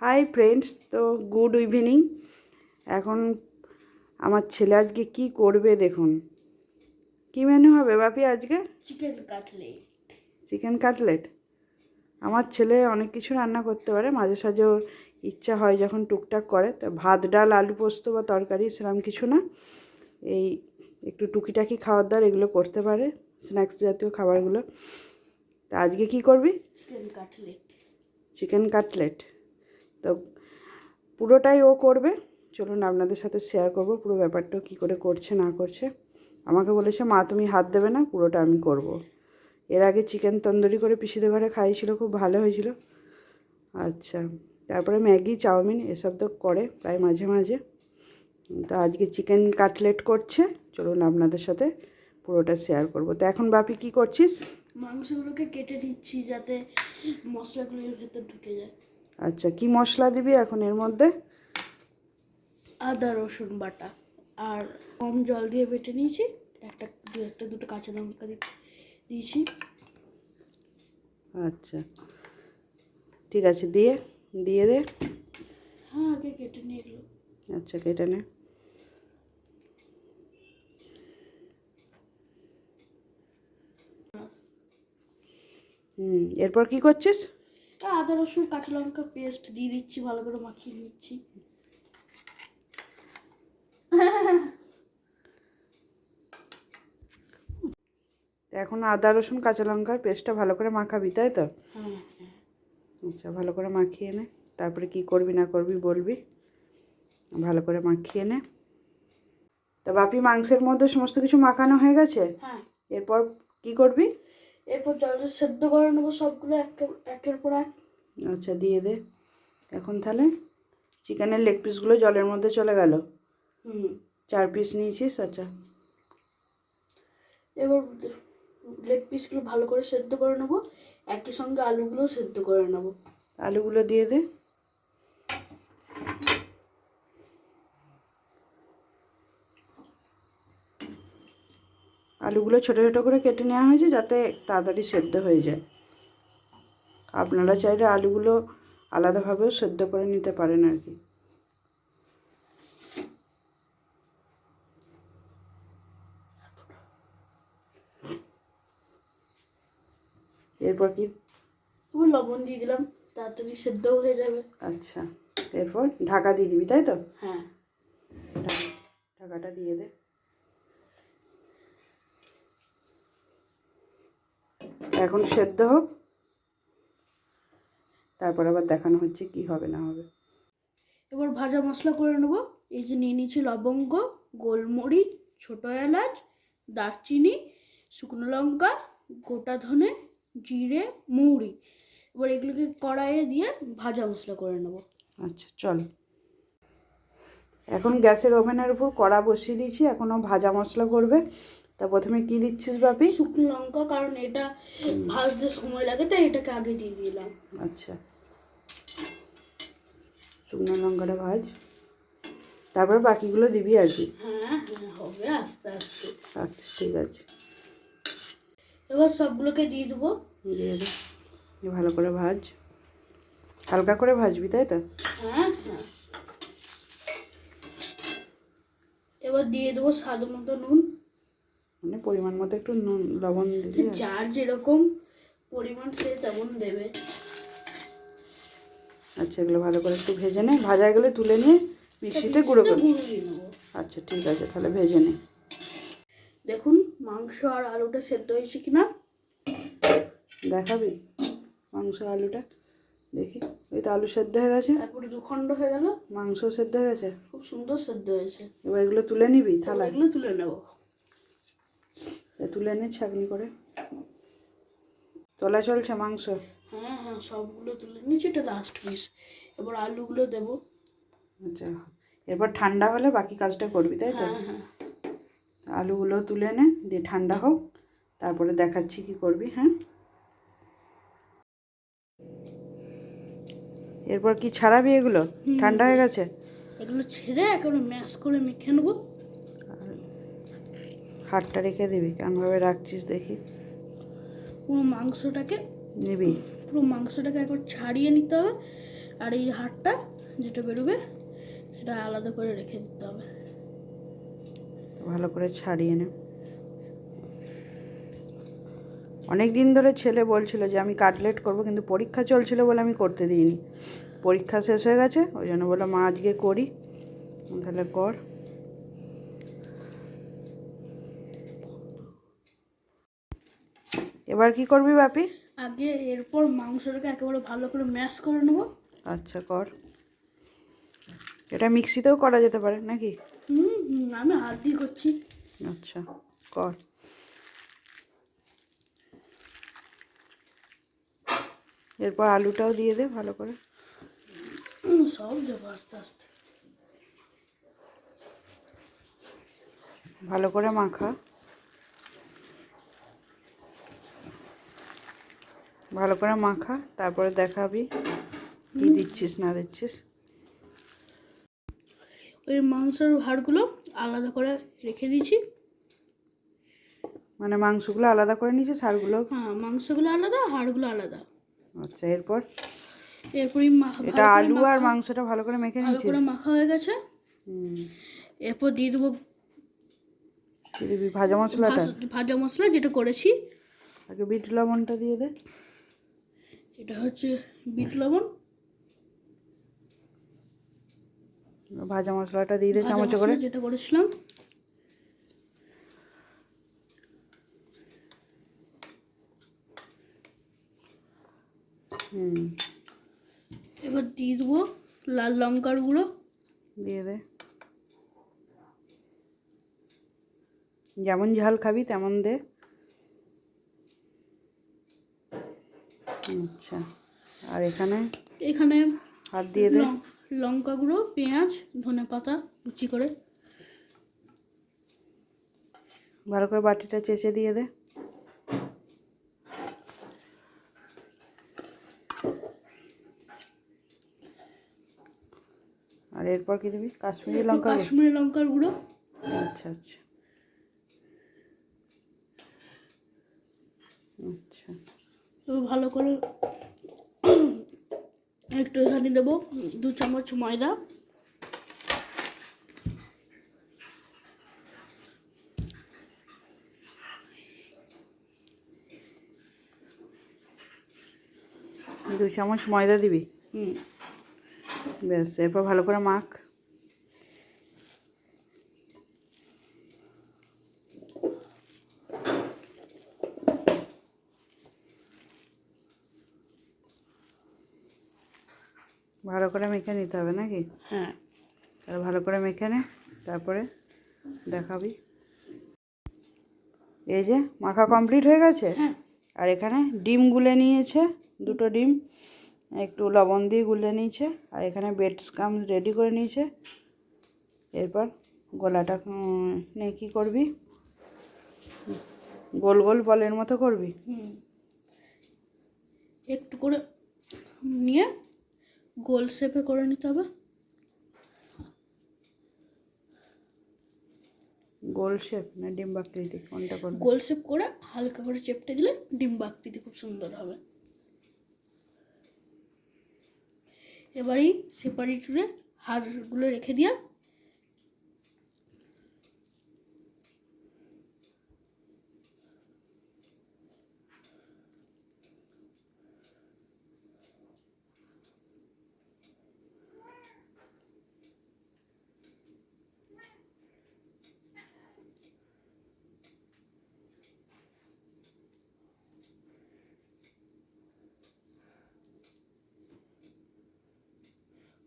Hi friends, তো good evening. এখন আমার ছেলে আজকে কি করবে দেখুন। কি মেনু হবে বাপি আজকে? Chicken cutlet. Chicken cutlet. আমার ছেলে অনেক কিছু রান্না করতে পারে, মাঝে সাঝে ওর ইচ্ছা হয় যখন টুকটাক করে। তো ভাত ডাল আলু পোস্ত বা তরকারি সেরকম কিছু না, এই একটু টুকিটাকি খাবার দাবার এগুলো করতে পারে, স্ন্যাক্স জাতীয় খাবারগুলো। তা আজকে কি করবি? Chicken cutlet. Chicken cutlet. তো পুরোটাই ও করবে। চলুন আপনাদের সাথে শেয়ার করব পুরো ব্যাপারটা, কী করে করছে না করছে। আমাকে বলেছে মা তুমি হাত দেবে না, পুরোটা আমি করব। এর আগে চিকেন তন্দুরি করে পিসিদের ঘরে খাইয়েছিল, খুব ভালো হয়েছিল। আচ্ছা, তারপরে ম্যাগি চাউমিন এসব তো করে প্রায় মাঝে মাঝে। তো আজকে চিকেন কাটলেট করছে, চলুন আপনাদের সাথে পুরোটা শেয়ার করব। তো এখন বাপি কি করছিস? মাংসগুলোকে কেটে দিচ্ছি যাতে মশলাগুলো এর ভেতর ঢুকে যায়। আচ্ছা, কি মশলা দিবি এখন এর মধ্যে? আদা রসুন বাটা আর কম জল দিয়ে বেটে নিয়েছি। দুটো কাঁচা লঙ্কা দিয়েছি। আচ্ছা ঠিক আছে, দিয়ে দিয়ে দে। হ্যাঁ, আগে কেটে নিয়ে এগুলো। আচ্ছা কেটে নে। এরপর কি করছিস? আদা রসুন কাঁচা লঙ্কা পেস্ট দিয়ে দিচ্ছি, ভালো করে মাখিয়ে নিচ্ছি। এখন আদা রসুন কাঁচা লঙ্কার পেস্টটা ভালো করে মাখাবি, তাই তো? হ্যাঁ। আচ্ছা, ভালো করে মাখিয়ে নে, তারপরে কি করবি না করবি বলবি। ভালো করে মাখিয়ে নে। তা বাপি মাংসের মধ্যে সমস্ত কিছু মাখানো হয়ে গেছে? হ্যাঁ। এরপর কি করবি? এরপর জলটা সেদ্ধ করে নেবো সবগুলো একের পর এক। আচ্ছা দিয়ে দে। এখন তাহলে চিকেনের লেগ পিসগুলো জলের মধ্যে চলে গেল। 4 পিস নিয়েছিস? আচ্ছা। এবার লেগ পিসগুলো ভালো করে সেদ্ধ করে নেবো, একই সঙ্গে আলুগুলো সেদ্ধ করে নেবো। আলুগুলো দিয়ে দে। আলুগুলো ছোটো ছোটো করে কেটে নেওয়া হয়েছে যাতে তাড়াতাড়ি সেদ্ধ হয়ে যায়। আপনারা চাইলে আলুগুলো আলাদাভাবেও সেদ্ধ করে নিতে পারেন আর কি। এরপর কি? লবণ দিয়ে দিলাম, তাড়াতাড়ি সেদ্ধও হয়ে যাবে। আচ্ছা, এরপর ঢাকা দিয়ে দিবি, তাই তো? হ্যাঁ। ঢাকাটা দিয়ে দে। এখন সেদ্ধ হোক, তারপর আবার দেখানো হচ্ছে কি হবে না হবে। এবার ভাজা মশলা করে নেবো। এই যে নিয়ে নিচ্ছি লবঙ্গ, গোলমরিচ, ছোটো এলাচ, দারচিনি, শুকনো লঙ্কা, গোটা ধনে, জিরে, মৌরি। এবার এগুলোকে কড়াইয়ে দিয়ে ভাজা মশলা করে নেবো। আচ্ছা চল। এখন গ্যাসের ওভেনের উপর কড়া বসিয়ে দিয়েছি, এখনও ভাজা মশলা করবে। তা প্রথমে কি দিচ্ছিস বাপি? শুকনো লঙ্কা, কারণ এটা ভাজতে সময় লাগে তাই এটাকে আগে দিয়ে দিলাম। আচ্ছা, শুকনো লঙ্কাটা ভাজ, তারপর বাকিগুলো দিবি আর কি। হ্যাঁ হ্যাঁ, হবে আস্তে আস্তে। আচ্ছা ঠিক আছে। এবার সবগুলোকে দিয়ে দেবো। দিয়ে দে, ভালো করে ভাজ, হালকা করে ভাজবি, তাই তো? হ্যাঁ হ্যাঁ। এবার দিয়ে দেবো স্বাদ মতো নুন। মানে পরিমাণ মতো একটু নুন লবণ দিবি। যার যেরকম পরিমাণ সে তেমন দেবে। আচ্ছা, এগুলো ভালো করে একটু ভেজে নে, ভাজা গেলে তুলে নিয়ে মিক্সিতে গুঁড়ো করে নেবো। আচ্ছা ঠিক আছে, তাহলে ভেজে নে। দেখুন মাংস আর আলুটা সেদ্ধ হয়েছে কিনা দেখাবি মাংস আলুটা? দেখি, ওই তো আলু সেদ্ধ হয়ে গেছে, তারপরে দুখণ্ড হয়ে গেল, মাংস সেদ্ধ হয়ে গেছে। খুব সুন্দর সেদ্ধ হয়েছে। এবার এগুলো তুলে নিবি থালা? এগুলো তুলে নেবো। তুলে নে ছাঁকনি করে। তোলা চলছে মাংস? হ্যাঁ হ্যাঁ, সবগুলো তুলে নিচ্ছি, এটা লাস্ট পিস। এবার আলুগুলো দেবো। আচ্ছা, এরপর ঠান্ডা হলে বাকি কাজটা করবি, তাই তো? হ্যাঁ হ্যাঁ। আলুগুলো তুলে নে, দিয়ে ঠান্ডা হোক, তারপরে দেখাচ্ছি কি করবি। হ্যাঁ, এরপর কি ছাড়াবি এগুলো? ঠান্ডা হয়ে গেছে। এগুলো ছেড়ে একেবারে ম্যাশ করে মেখে নেবো। হাতটা রেখে দিবি, কেমনভাবে রাখছিস দেখি। পুরো মাংসটাকে নিবি? পুরো মাংসটাকে একবার ছাড়িয়ে নিতে হবে, আর এই হাড়টা যেটা বেরোবে সেটা আলাদা করে রেখে দিতে হবে। ভালো করে ছাড়িয়ে নে। অনেক দিন ধরে ছেলে বলছিল যে আমি কাটলেট করব, কিন্তু পরীক্ষা চলছিল বলে আমি করতে দিইনি। পরীক্ষা শেষ হয়ে গেছে, ওই জন্য বললাম মা আজকে করি। তাহলে কর। এবার কি করবি বাপি? আগে এরপর মাংসটাকে একেবারে ভালো করে ম্যাশ করে নেবো। আচ্ছা কর। এটা মিক্সিতেও করা যেতে পারে নাকি? আমি হাত দিয়ে করছি। আচ্ছা কর। এরপর আলুটাও দিয়ে দে ভালো করে। সব দেবো আস্তে আস্তে। ভালো করে মাখা। ভালো করে মাখা, তারপরে দেখাবি কি দিচ্ছিস না দিচ্ছিস। ওই মাংসের হাড়গুলো আলাদা করে রেখে দিয়েছি। মানে মাংসগুলো আলাদা করে নিয়েছিস, হাড়গুলো? হ্যাঁ, মাংসগুলো আলাদা, হাড়গুলো আলাদা। আচ্ছা এরপর? এরপরই এটা আলু আর মাংসটা ভালো করে মেখে ভালো নিয়েছিস? করে মাখা হয়ে গেছে। এরপর দিয়ে দেবো কি দিবি? ভাজা মশলাটা? ভাজা মশলা যেটা করেছি। আগে বিট লবণটা দিয়ে দে। এটা হচ্ছে বিট লবণ। ভাজা মশলাটা দিয়ে দে ভাজা চামচে মশলা করে। যেটা করেছিলাম। এবার দিয়ে দেবো লাল লঙ্কার গুঁড়ো। দিয়ে দে। যেমন ঝাল খাবি তেমন দে। আচ্ছা, আর এখানে হাত দিয়ে দে। লঙ্কা গুঁড়ো, পেঁয়াজ, ধনেপাতা কুচি করে। ভালো করে বাটিটা চেঁচে দিয়ে দে। আর এরপর কি দিবি? কাশ্মীরি লঙ্কা গুঁড়ো? কাশ্মীরি লঙ্কার গুঁড়ো। আচ্ছা আচ্ছা আচ্ছা। ভালো করে একটু এখানে দেবো 2 চামচ ময়দা। দু চামচ ময়দা দিবি? ব্যাস, এরপর ভালো করে মাখ। ভালো করে মেখে নিতে হবে নাকি? হ্যাঁ। আর ভালো করে মেখে নে, তারপরে দেখাবি। এই যে মাখা কমপ্লিট হয়ে গেছে। আর এখানে ডিম গুলে নিয়েছে, 2টো ডিম একটু লবণ দিয়ে গুলে নিয়েছে। আর এখানে ব্রেড ক্রাম্বস রেডি করে নিয়েছে। এরপর গোলাটা নিয়ে কী করবি? গোল গোল বলের মতো করবি? একটু করে নিয়ে গোল শেপে করে নিতে হবে। গোল শেপ না ডিম্বাকৃতি, কোনটা করবি? গোল শেপ করে হালকা করে চেপটে দিলে ডিম্বাকৃতি খুব সুন্দর হবে। এবারেই সেপারেটরে হাড়গুলো রেখে দিয়া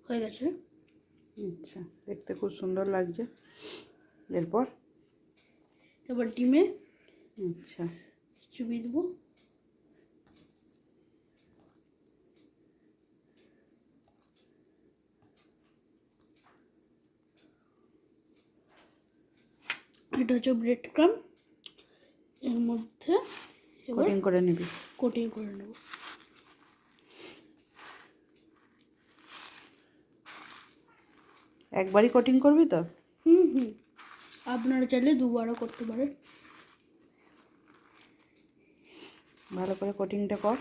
হয়ে গেছে। আচ্ছা, দেখতে খুব সুন্দর লাগছে। এবার ডিমে আচ্ছা চুবিয়ে দেবো। এটা হচ্ছে ব্রেড ক্রাম্ব। এর মধ্যে কোটিং করে নিবি। কোটিং করে নেব। একবারই কোটিং করবি তো? আপনারা চাইলে 2বারও করতে পারেন। ভালো করে কোটিংটা কর।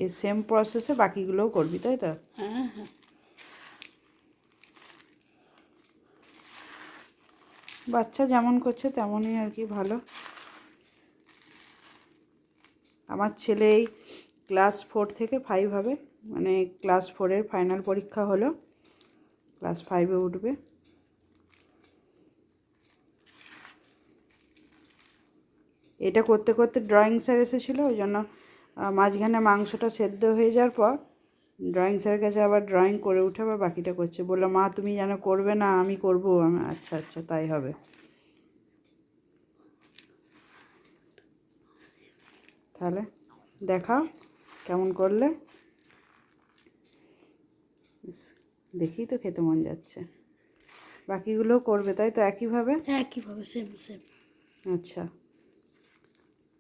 এই সেম প্রসেসে বাকিগুলোও করবি, তাই তো? হ্যাঁ হ্যাঁ। বাচ্চা যেমন করছে তেমনই আর কি ভালো। আমার ছেলে এই ক্লাস 4 থেকে 5 হবে, মানে ক্লাস 4-এর ফাইনাল পরীক্ষা হলো, ক্লাস 5-এ উঠবে। এটা করতে করতে ড্রয়িং স্যার এসেছিলো, ওই জন্য মাঝখানে মাংসটা সেদ্ধ হয়ে যাওয়ার পর ড্রয়িং স্যারের কাছে আবার ড্রয়িং করে উঠে আবার বাকিটা করছে। বললো, মা তুমি যেন করবে না, আমি করবো। আমি আচ্ছা আচ্ছা তাই হবে। তাহলে দেখাও কেমন করলে। দেখি তো খেতে মন যাচ্ছে। বাকিগুলোও করবে তাই তো একইভাবে? হ্যাঁ একইভাবে সেম সেম। আচ্ছা,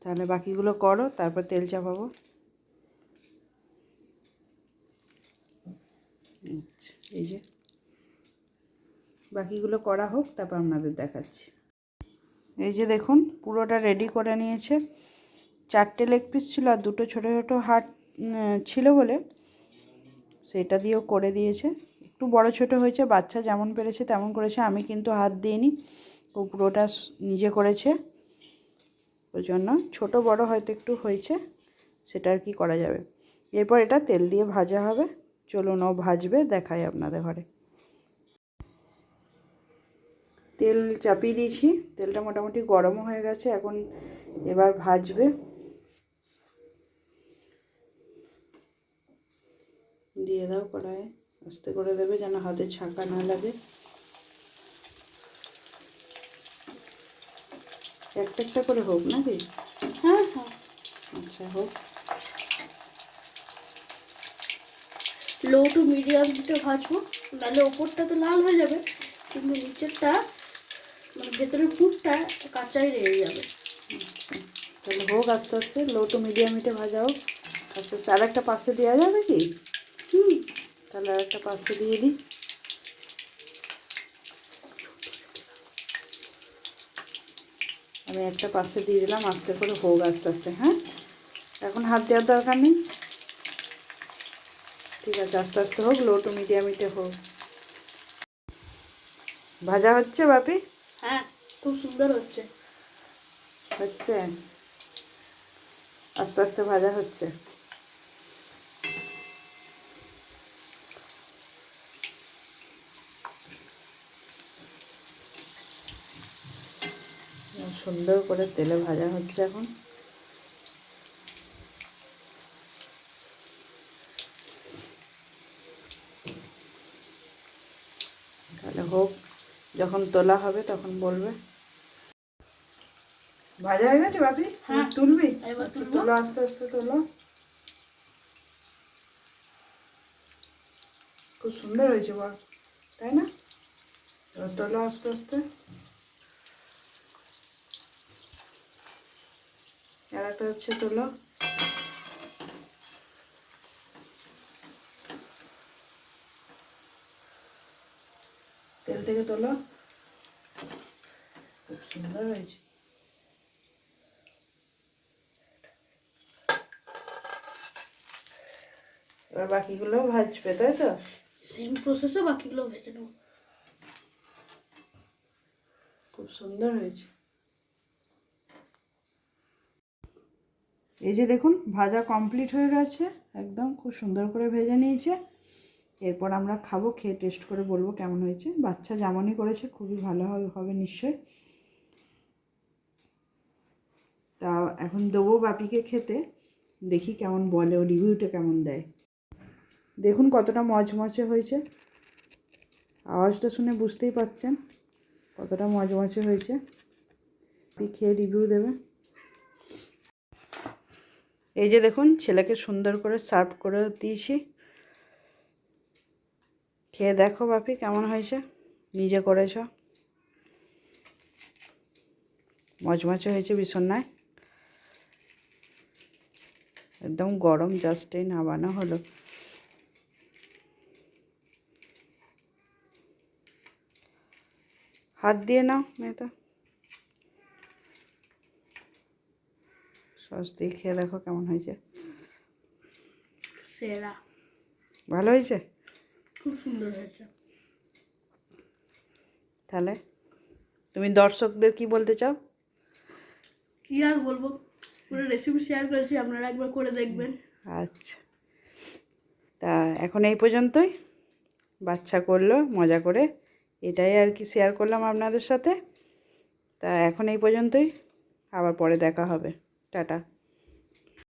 তাহলে বাকিগুলো করো, তারপর তেল চাপাবো। আচ্ছা, এই যে বাকিগুলো করা হোক, তারপর আপনাদের দেখাচ্ছি। এই যে দেখুন পুরোটা রেডি করে নিয়েছে। 4টে লেগ পিস ছিল আর 2টো ছোটো ছোটো হার্ট ছিল বলে সেটা দিয়েও করে দিয়েছে। একটু বড় ছোট হয়েছে, বাচ্চা যেমন পেরেছে তেমন করেছে, আমি কিন্তু হাত দিইনি, ও পুরোটা নিজে করেছে। ওই জন্য ছোটো বড় হয়তো একটু হয়েছে, সেটা আর কি করা যাবে। এরপর এটা তেল দিয়ে ভাজা হবে। চলুন ও ভাজবে, দেখাই আপনাদের ঘরে। তেল চাপিয়ে দিয়েছি, তেলটা মোটামুটি গরমও হয়ে গেছে, এখন এবার ভাজবে। দিয়ে দাও কড়াইয়ে, আস্তে করে দেবে যেন হাতে ছাঁকা না লাগে। একটা একটা করে হোক নাকি? হ্যাঁ হ্যাঁ। আচ্ছা হোক। লো টু মিডিয়াম হিটে ভাজবো, নাহলে ওপরটা তো লাল হয়ে যাবে কিন্তু নিচেরটা মানে ভেতরের পুরটা কাঁচাই রয়ে যাবে। আচ্ছা তাহলে হোক আস্তে আস্তে, লো টু মিডিয়াম হিটে ভাজা হোক আস্তে আস্তে। আর একটা পাশে দেওয়া যাবে কি? তাহলে আর একটা পাশে দিয়ে দিই। আমি একটা পাশে দিয়ে দিলাম, আস্তে করে হোক আস্তে আস্তে। হ্যাঁ, এখন হাত দেওয়ার দরকার নেই, ঠিক আছে, আস্তে আস্তে হোক, লো টু মিডিয়াম হিটে হোক। ভাজা হচ্ছে বাপি? হ্যাঁ খুব সুন্দর হচ্ছে। হচ্ছে, আস্তে আস্তে ভাজা হচ্ছে। সুন্দর করে তেলে ভাজা হচ্ছে এখন। তাহলে হোক, যখন তোলা হবে তখন বলবে। ভাজা হয়ে গেছে বাপি? হ্যাঁ তুলবি? এবার তুলবো। তোলো আস্তে আস্তে তোলো। খুব সুন্দর হয়েছে বল, তাই না? এবার তোলো আস্তে আস্তে। আর একটা হচ্ছে তোলো। তেল থেকে তোলো, খুব সুন্দর হয়েছে। এবার বাকিগুলো ভাজবে তাই তো? সেম প্রসেসে বাকিগুলো ভেজে নেবো। খুব সুন্দর হয়েছে। এই যে দেখুন ভাজা কমপ্লিট হয়ে গেছে, একদম খুব সুন্দর করে ভেজে নিয়েছে। এরপর আমরা খাবো, খেয়ে টেস্ট করে বলবো কেমন হয়েছে। বাচ্চা যেমনই করেছে খুবই ভালো হবে নিশ্চয়। তা এখন দেবো বাপিকে খেতে, দেখি কেমন বলে, ও রিভিউটা কেমন দেয়। দেখুন কতটা মচমচে হয়েছে, আওয়াজটা শুনে বুঝতেই পারছেন কতটা মচমচে হয়েছে। বাপি খেয়ে রিভিউ দেবে। এই যে দেখুন ছেলেকে সুন্দর করে সার্ভ করে দিয়েছি, খেয়ে দেখো বাপি কেমন হয়েছে, নিজে করেছ। মচমচে হয়েছে ভীষণ, নয়? একদম গরম, জাস্ট এই নামানো হলো। হাত দিয়ে নাও মেয়েটা, সস দিয়ে খেয়ে দেখো কেমন হয়েছে। সেরা। ভালো হয়েছে? খুব সুন্দর হয়েছে। তাহলে তুমি দর্শকদের কি বলতে চাও? কি আর বলবো, পুরো রেসিপি শেয়ার করেছি, আপনারা একবার করে দেখবেন। আচ্ছা, তা এখন এই পর্যন্তই। বাচ্চা করলো মজা করে, এটাই আর কি শেয়ার করলাম আপনাদের সাথে। তা এখন এই পর্যন্তই, আবার পরে দেখা হবে। টাটা।